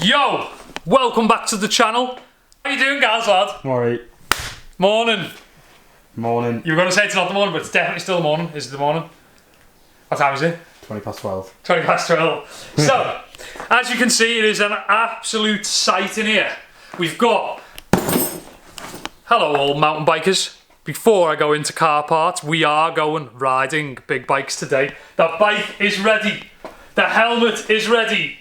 Yo, welcome back to the channel. How you doing, guys, lad? Alright. Morning. Morning. You were going to say it's not the morning, but it's definitely still the morning. Is it the morning? What time is it? 20 past 12. 20 past 12. So, as you can see, it is an absolute sight in here. We've got... Hello, all mountain bikers. Before I go into car parts, we are going riding big bikes today. The bike is ready. The helmet is ready.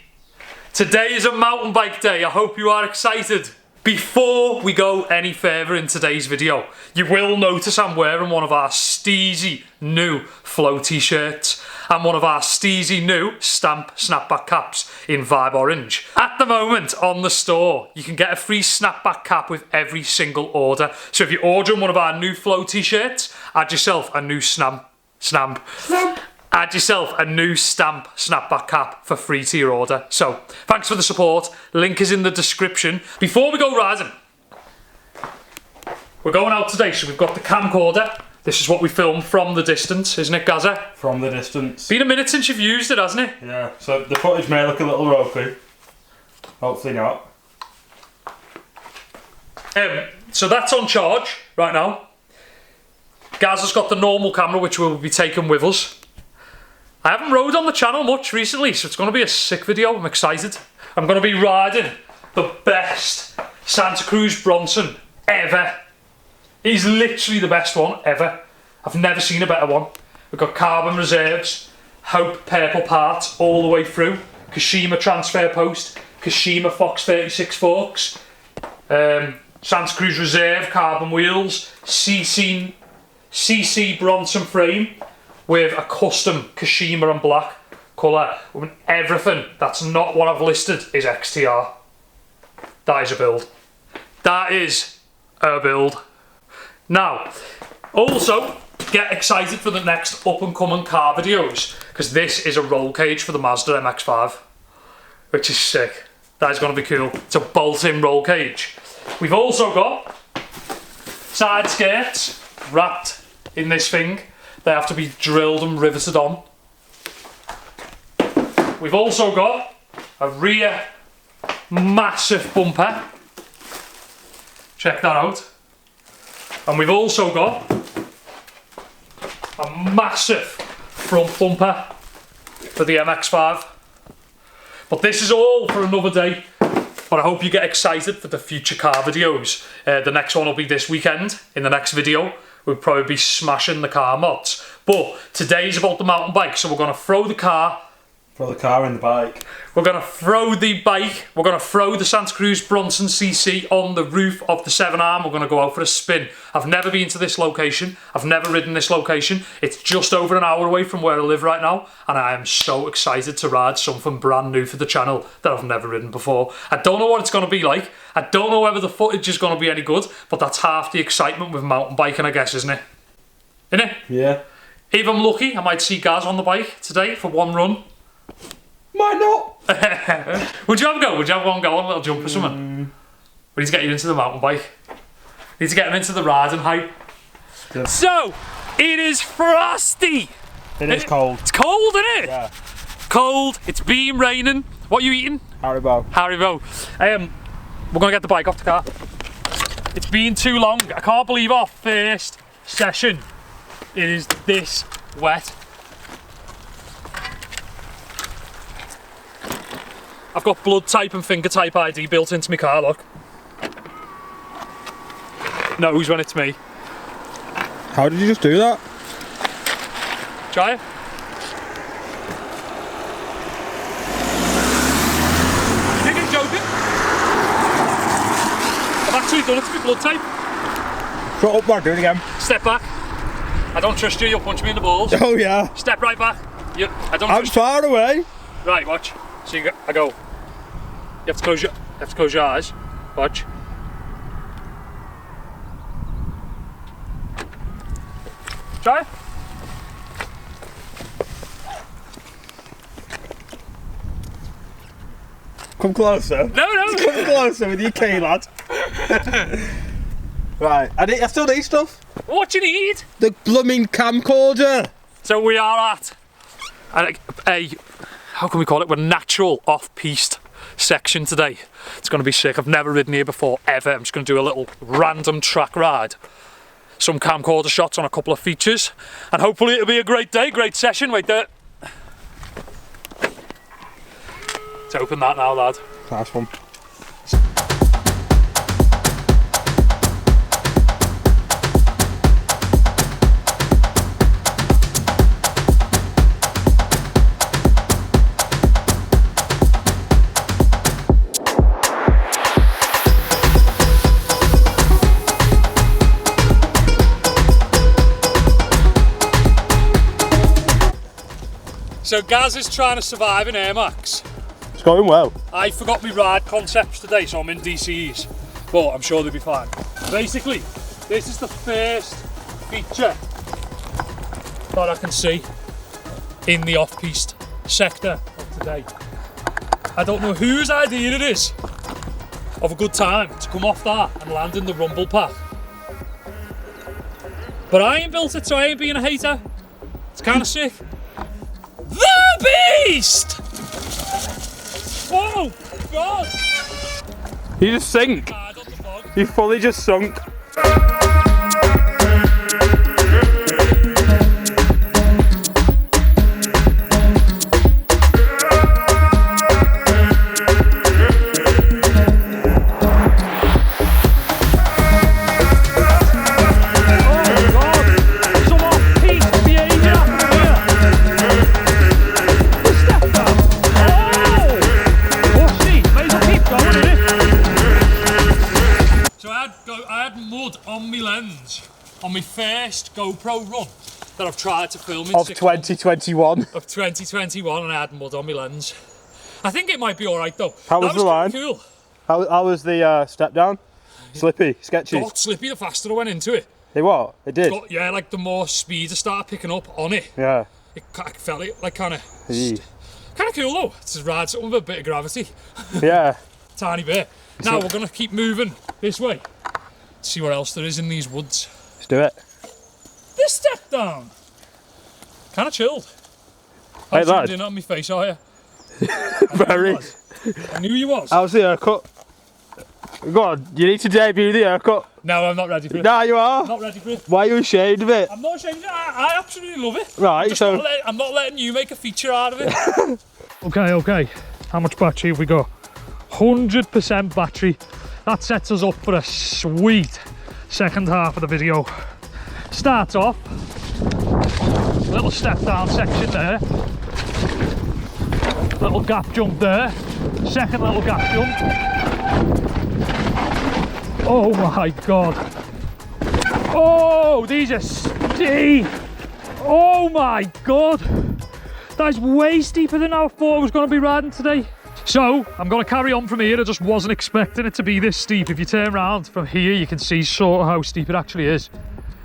Today is a mountain bike day. I hope you are excited. Before we go any further in today's video, you will notice I'm wearing one of our steezy new flow t-shirts and one of our steezy new Stamp snapback caps in Vibe Orange. At the moment on the store, you can get a free snapback cap with every single order. So if you're ordering one of our new flow t-shirts, add yourself a new add yourself a new Stamp snapback cap for free to your order. So, thanks for the support. Link is in the description. Before we go riding, we're going out today, so we've got the camcorder. This is what we filmed from the distance, isn't it, Gaza? From the distance. Been a minute since you've used it, hasn't it? Yeah, so the footage may look a little ropey. Hopefully not. So that's on charge right now. Gaza's got the normal camera, which we'll be taking with us. I haven't rode on the channel much recently, so it's going to be a sick video. I'm excited. I'm going to be riding the best Santa Cruz Bronson ever. He's literally the best one ever. I've never seen a better one. We've got carbon reserves, Hope purple parts all the way through, KASHIMA transfer post, KASHIMA Fox 36 forks, Santa Cruz Reserve carbon wheels, CC Bronson frame, with a custom KASHIMA and black colour. Everything that's not what I've listed is XTR. That is a build. That is a build. Now, also, get excited for the next up and coming car videos, because this is a roll cage for the Mazda MX-5, which is sick. That is going to be cool. It's a bolt-in roll cage. We've also got side skirts wrapped in this thing. They have to be drilled and riveted on. We've also got a rear massive bumper. Check that out. And we've also got a massive front bumper for the MX-5. But this is all for another day. But I hope you get excited for the future car videos. The next one will be this weekend. In the next video, we'll probably be smashing the car mods. But today's about the mountain bike, so we're going to throw the car. Throw the car in the bike. We're going to throw the bike. We're going to throw the Santa Cruz Bronson CC on the roof of the 7-arm. We're going to go out for a spin. I've never been to this location. I've never ridden this location. It's just over an hour away from where I live right now. And I am so excited to ride something brand new for the channel that I've never ridden before. I don't know what it's going to be like. I don't know whether the footage is going to be any good. But that's half the excitement with mountain biking, I guess, isn't it? Isn't it? Yeah. If I'm lucky, I might see Gaz on the bike today for one run. Might not. Would you have a go? Would you have one go on a little jump or something? We need to get you into the mountain bike. We need to get him into the riding height. Yeah. So, it is frosty. It is cold. It's cold, isn't it? Yeah. Cold. It's been raining. What are you eating? Haribo. Haribo. We're going to get the bike off the car. It's been too long. I can't believe our first session. It is this wet. I've got blood type and finger type ID built into my car, look. Knows when it's me. How did you just do that? Try it. You think I'm joking? I've actually done it to my blood type. Shut up, man, do it again. Step back. I don't trust you, you'll punch me in the balls. Oh yeah. Step right back. I'm far away. Right, watch. So I go. You have to close your eyes. Watch. Try. Come closer. No. Come closer with your key, lad. Right, I still need stuff. What do you need? The blooming camcorder. So we are at a how can we call it? We're natural off-piste section today. It's going to be sick. I've never ridden here before, ever. I'm just going to do a little random track ride. Some camcorder shots on a couple of features. And hopefully it'll be a great day, great session. Wait there. Let's open that now, lad. Nice one. So Gaz is trying to survive in Air Max. It's going well. I forgot my ride concepts today, so I'm in DCEs, but I'm sure they'll be fine. Basically, this is the first feature that I can see in the off-piste sector of today. I don't know whose idea it is of a good time to come off that and land in the rumble path. But I ain't built it, so I ain't being a hater. It's kind of sick. The beast! Oh God! You just sink. You fully just sunk. On my first GoPro run that I've tried to film in Of 2021. Of 2021, and I had mud on my lens. I think it might be alright though. How was the line? Cool. How was the step down? Slippy, sketchy. Got slippy the faster I went into it. It what? It did? Yeah, like the more speed I started picking up on it. Yeah. I felt it like kind of cool though. To ride something with a bit of gravity. Yeah. Tiny bit. Now we're going to keep moving this way. See what else there is in these woods. Let's do it. This step down. Kind of chilled. Hey lad. In on my face, are you? Very. I knew you was. How's the haircut? Go on, you need to debut the haircut. No, I'm not ready for it. Nah, you are. I'm not ready for it. Why are you ashamed of it? I'm not ashamed of it. I absolutely love it. Right, so... I'm not letting you make a feature out of it. Okay. How much battery have we got? 100% battery. That sets us up for a sweet second half of the video. Starts off, little step down section there. Little gap jump there. Second little gap jump. Oh my God. Oh, these are steep. Oh my God. That's way steeper than I thought I was going to be riding today. So, I'm going to carry on from here. I just wasn't expecting it to be this steep. If you turn around from here, you can see sort of how steep it actually is.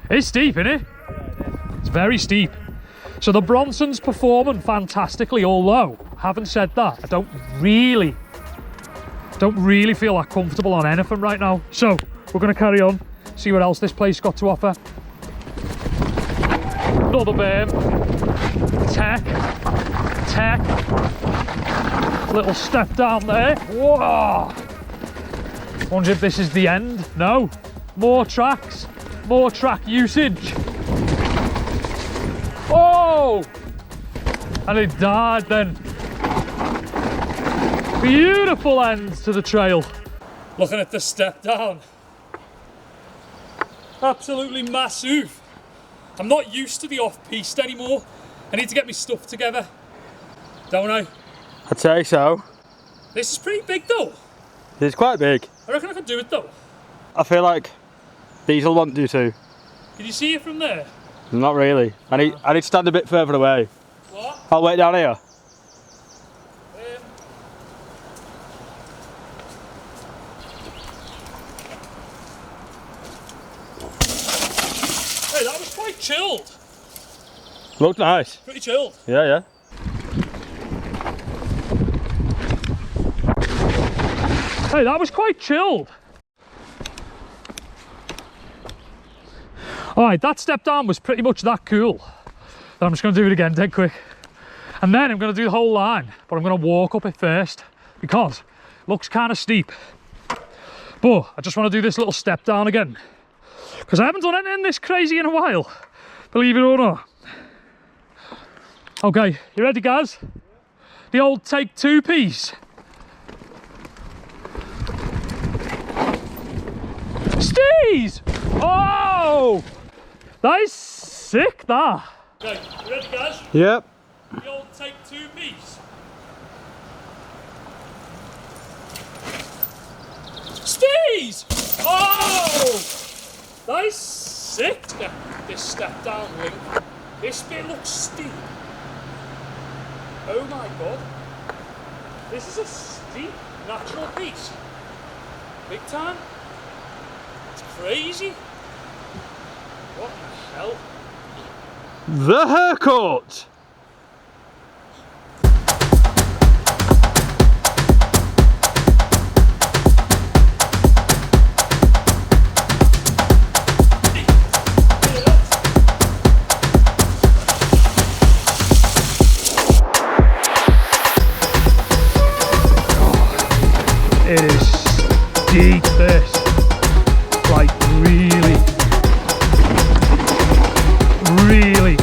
It's steep, isn't it? It's very steep. So the Bronson's performing fantastically, although, having said that, I don't really feel that comfortable on anything right now. So, we're going to carry on, see what else this place got to offer. Another berm. Tech. Little step down there. Whoa! Wonder if this is the end. No. More tracks. More track usage. Oh! And it died then. Beautiful end to the trail. Looking at the step down. Absolutely massive. I'm not used to the off-piste anymore. I need to get my stuff together. Don't I? I'd say so. This is pretty big though. It's quite big. I reckon I could do it though. I feel like Diesel won't do too. Can you see it from there? Not really. I need to stand a bit further away. What? I'll wait down here. Hey, that was quite chilled. Looked nice. Pretty chilled. Yeah. Hey, that was quite chilled. Alright, that step down was pretty much that cool. I'm just going to do it again dead quick. And then I'm going to do the whole line, but I'm going to walk up it first. because it looks kind of steep. But I just want to do this little step down again, because I haven't done anything this crazy in a while, believe it or not. Okay, you ready, guys? The old take two piece. Steez! Oh! That is sick, that. Okay, you ready, guys? Yep. The old take two piece. Steez! Oh! That is sick. This step down link. This bit looks steep. Oh my god. This is a steep natural piece. Big time. It's crazy. What the hell? The haircut. It is deep, this. Like really, really,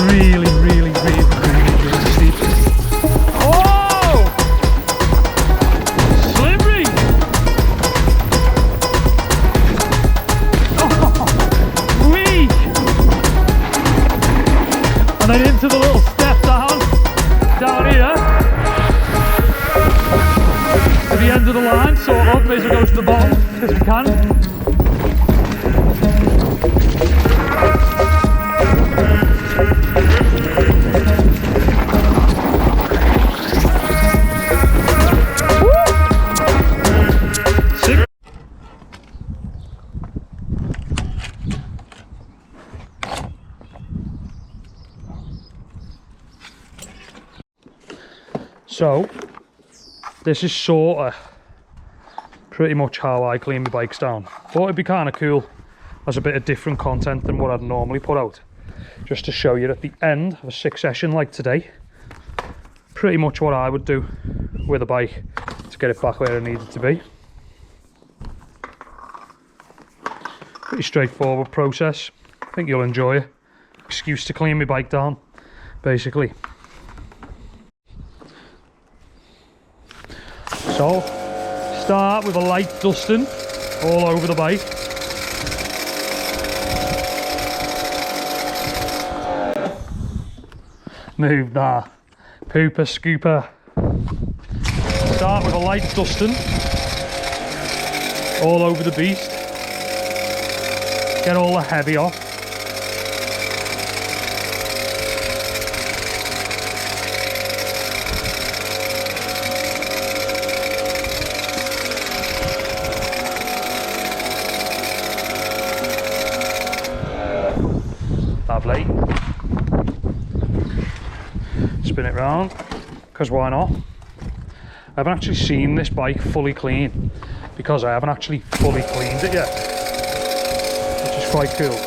really, really, really, really steep. Oh! Slippery! Oh, weak! And then into the little step down here. To the end of the line, sort of, may as well go to the bottom as we can. Sick. So, this is sort of pretty much how I clean my bikes down. Thought it'd be kind of cool as a bit of different content than what I'd normally put out. Just to show you at the end of a 6 session like today, pretty much what I would do with a bike to get it back where it needed to be. Pretty straightforward process. I think you'll enjoy it. Excuse to clean my bike down, basically. So, start with a light dusting all over the bike. Move that. Pooper scooper. Start with a light dusting all over the beast. Get all the heavy off. Lovely. Spin it round, because why not? I haven't actually seen this bike fully clean, because I haven't actually fully cleaned it yet, which is quite cool.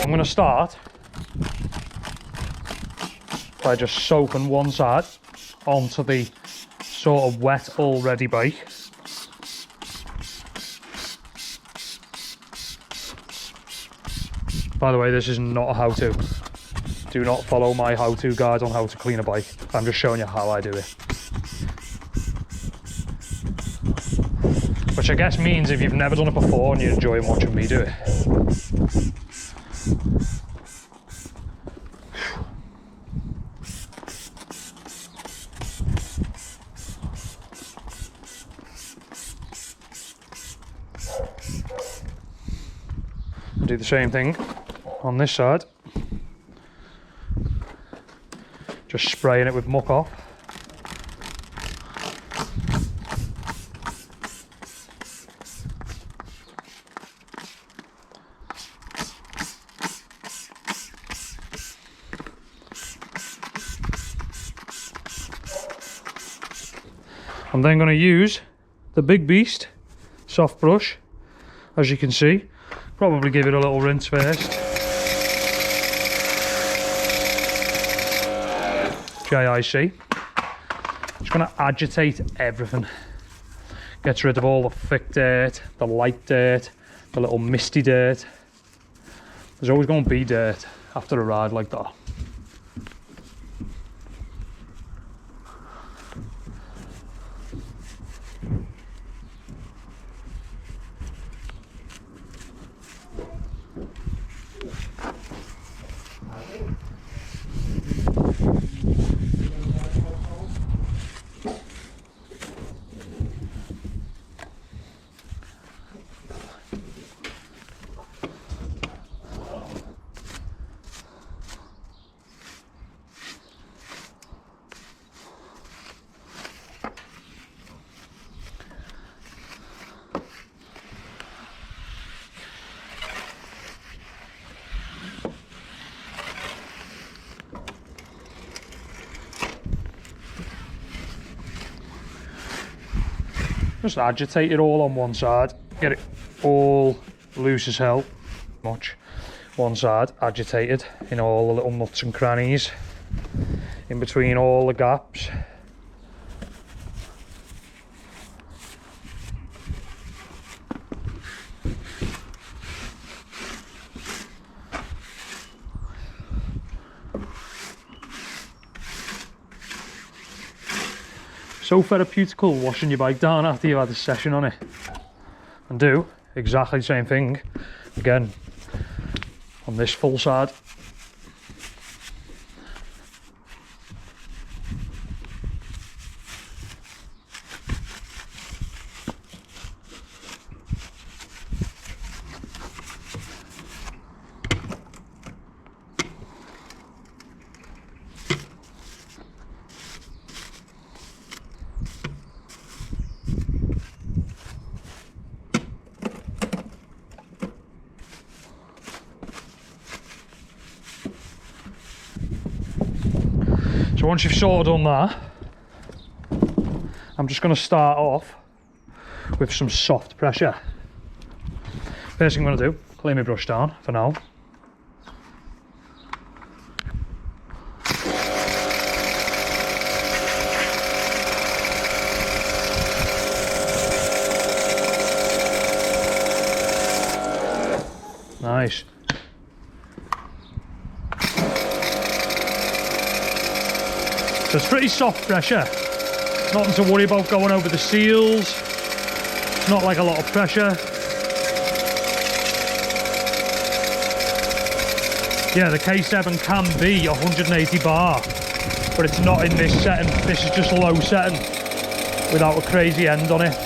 I'm going to start by just soaking one side onto the sort of wet already bike. By the way, this is not a how-to. Do not follow my how-to guide on how to clean a bike. I'm just showing you how I do it. Which I guess means if you've never done it before and you're enjoying watching me do it. do the same thing on this side. Just spraying it with muck off. I'm then going to use the big beast soft brush, as you can see. Probably give it a little rinse first. JIC. Just going to agitate everything. Gets rid of all the thick dirt, the light dirt, the little misty dirt. There's always going to be dirt after a ride like that. Just agitate it all on one side, get it all loose as hell. Much. One side agitated in all the little nuts and crannies, in between all the gaps. So therapeutical washing your bike down after you've had a session on it, and do exactly the same thing again on this full side. So once you've sort of done that, I'm just going to start off with some soft pressure. First thing I'm going to do, lay my brush down for now. Nice. So it's pretty soft pressure, nothing to worry about going over the seals, it's not like a lot of pressure. Yeah, the K7 can be 180 bar, but it's not in this setting. This is just a low setting without a crazy end on it.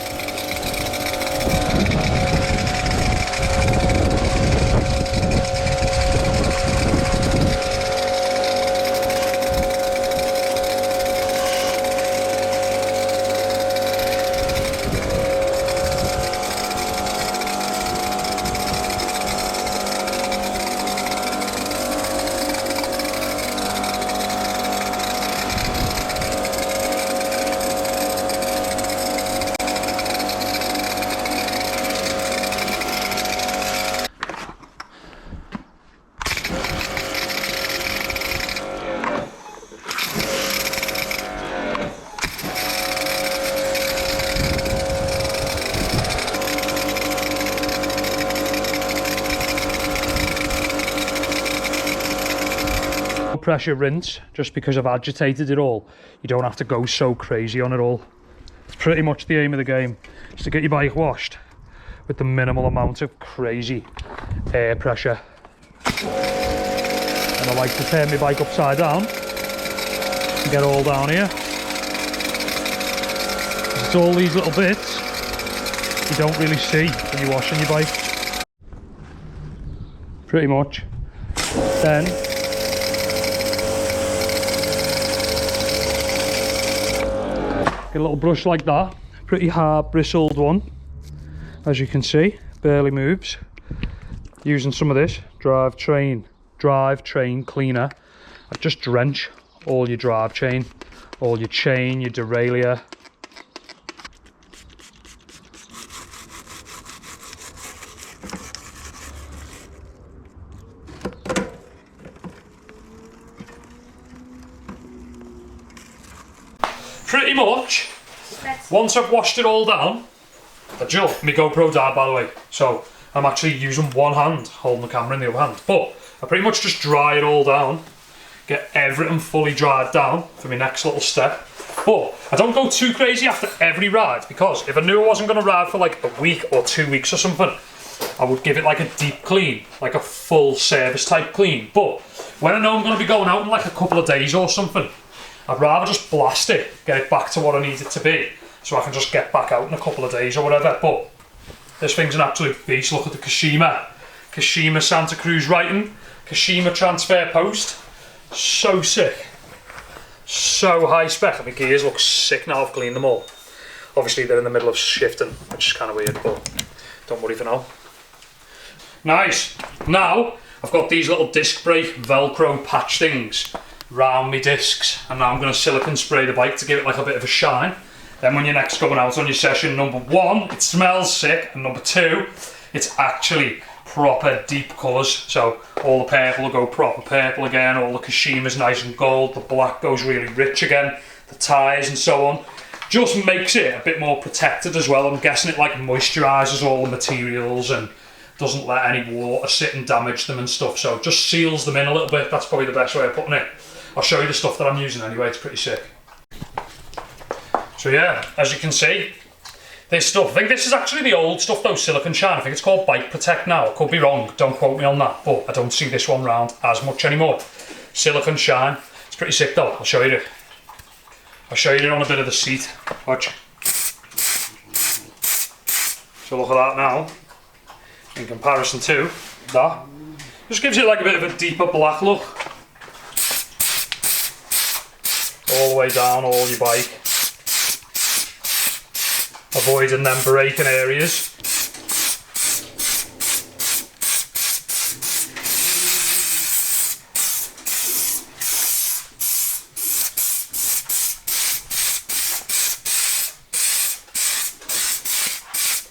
Pressure rinse, just because I've agitated it all. You don't have to go so crazy on it all. It's pretty much the aim of the game, is to get your bike washed with the minimal amount of crazy air pressure. And I like to turn my bike upside down and get all down here. It's all these little bits you don't really see when you're washing your bike. pretty much. Then get a little brush like that, pretty hard bristled one, as you can see, barely moves. Using some of this drivetrain cleaner, I just drench all your drivetrain, all your chain, your derailleur. Pretty much, once I've washed it all down, my GoPro died by the way, so I'm actually using one hand, holding the camera in the other hand, but I pretty much just dry it all down, get everything fully dried down for my next little step. But I don't go too crazy after every ride, because if I knew I wasn't going to ride for like a week or 2 weeks or something, I would give it like a deep clean, like a full service type clean. But when I know I'm going to be going out in like a couple of days or something, I'd rather just blast it, get it back to what I need it to be, so I can just get back out in a couple of days or whatever. But this thing's an absolute beast. Look at the KASHIMA Santa Cruz writing, KASHIMA transfer post. So sick. So high spec. And my gears look sick now, I've cleaned them all. Obviously they're in the middle of shifting, which is kind of weird, but don't worry for now. Nice. Now, I've got these little disc brake Velcro patch things round my discs, and now I'm going to silicone spray the bike to give it like a bit of a shine. Then when you're next going out on your session, number one, it smells sick, and number two, it's actually proper deep colours. So all the purple will go proper purple again, all the KASHIMA's nice and gold, the black goes really rich again, the tyres and so on. Just makes it a bit more protected as well. I'm guessing it like moisturises all the materials and doesn't let any water sit and damage them and stuff, so it just seals them in a little bit. That's probably the best way of putting it. I'll show you the stuff that I'm using anyway, it's pretty sick. So yeah, as you can see, this stuff, I think this is actually the old stuff though, silicone shine. I think it's called Bike Protect now, I could be wrong, don't quote me on that, but I don't see this one round as much anymore. Silicone shine, it's pretty sick though, I'll show you it. I'll show you it on a bit of the seat, watch. So look at that now, in comparison to that. Just gives it like a bit of a deeper black look. All the way down all your bike. Avoiding them braking areas.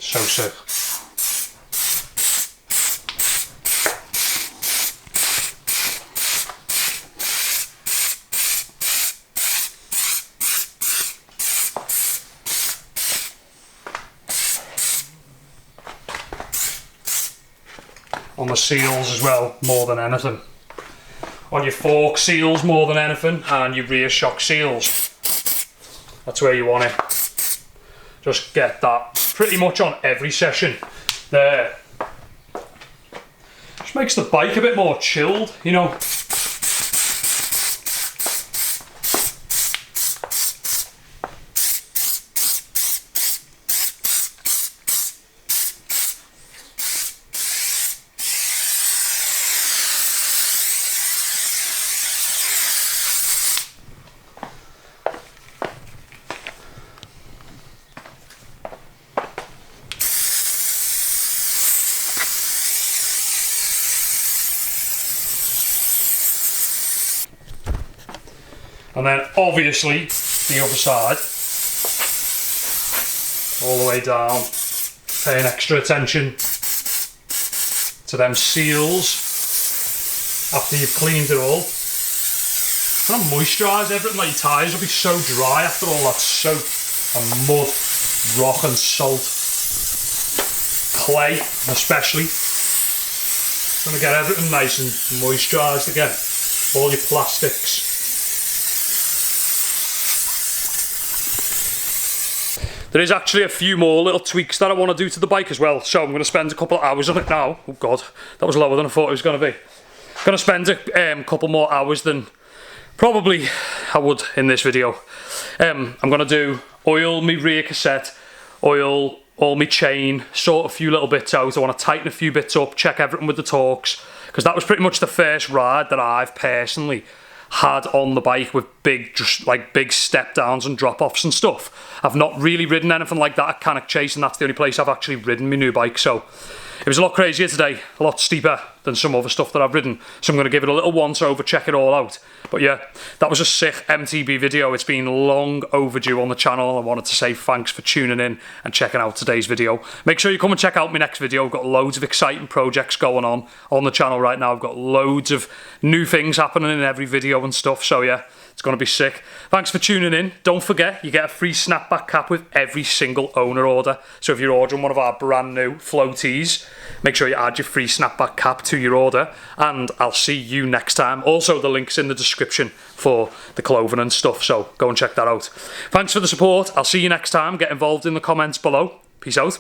So sick. On the seals as well, more than anything. On your fork seals more than anything, and your rear shock seals. That's where you want it. Just get that pretty much on every session. There. Just makes the bike a bit more chilled, you know. And then obviously the other side, all the way down, paying extra attention to them seals after you've cleaned it all. And moisturise everything, like your tyres will be so dry after all that soap and mud, rock and salt, clay especially. Gonna get everything nice and moisturised again, all your plastics. There is actually a few more little tweaks that I want to do to the bike as well, so I'm going to spend a couple of hours on it now. Oh god, that was lower than I thought it was going to be. I'm going to spend a couple more hours than probably I would in this video. I'm going to do oil my rear cassette, oil all my chain, sort a few little bits out. I want to tighten a few bits up, check everything with the Torx, because that was pretty much the first ride that I've personally had on the bike with just like big step downs and drop offs and stuff. I've not really ridden anything like that at Cannock Chase, and that's the only place I've actually ridden my new bike. So it was a lot crazier today, a lot steeper than some other stuff that I've ridden. So I'm going to give it a little once over, check it all out. But yeah, that was a sick MTB video. It's been long overdue on the channel. I wanted to say thanks for tuning in and checking out today's video. Make sure you come and check out my next video. I've got loads of exciting projects going on the channel right now. I've got loads of new things happening in every video and stuff. So yeah, it's going to be sick. Thanks for tuning in. Don't forget, you get a free snapback cap with every single owner order. So if you're ordering one of our brand new Flow tees, make sure you add your free snapback cap to your order, and I'll see you next time. Also, the link's in the description for the clothing and stuff, so go and check that out. Thanks for the support. I'll see you next time. Get involved in the comments below. Peace out.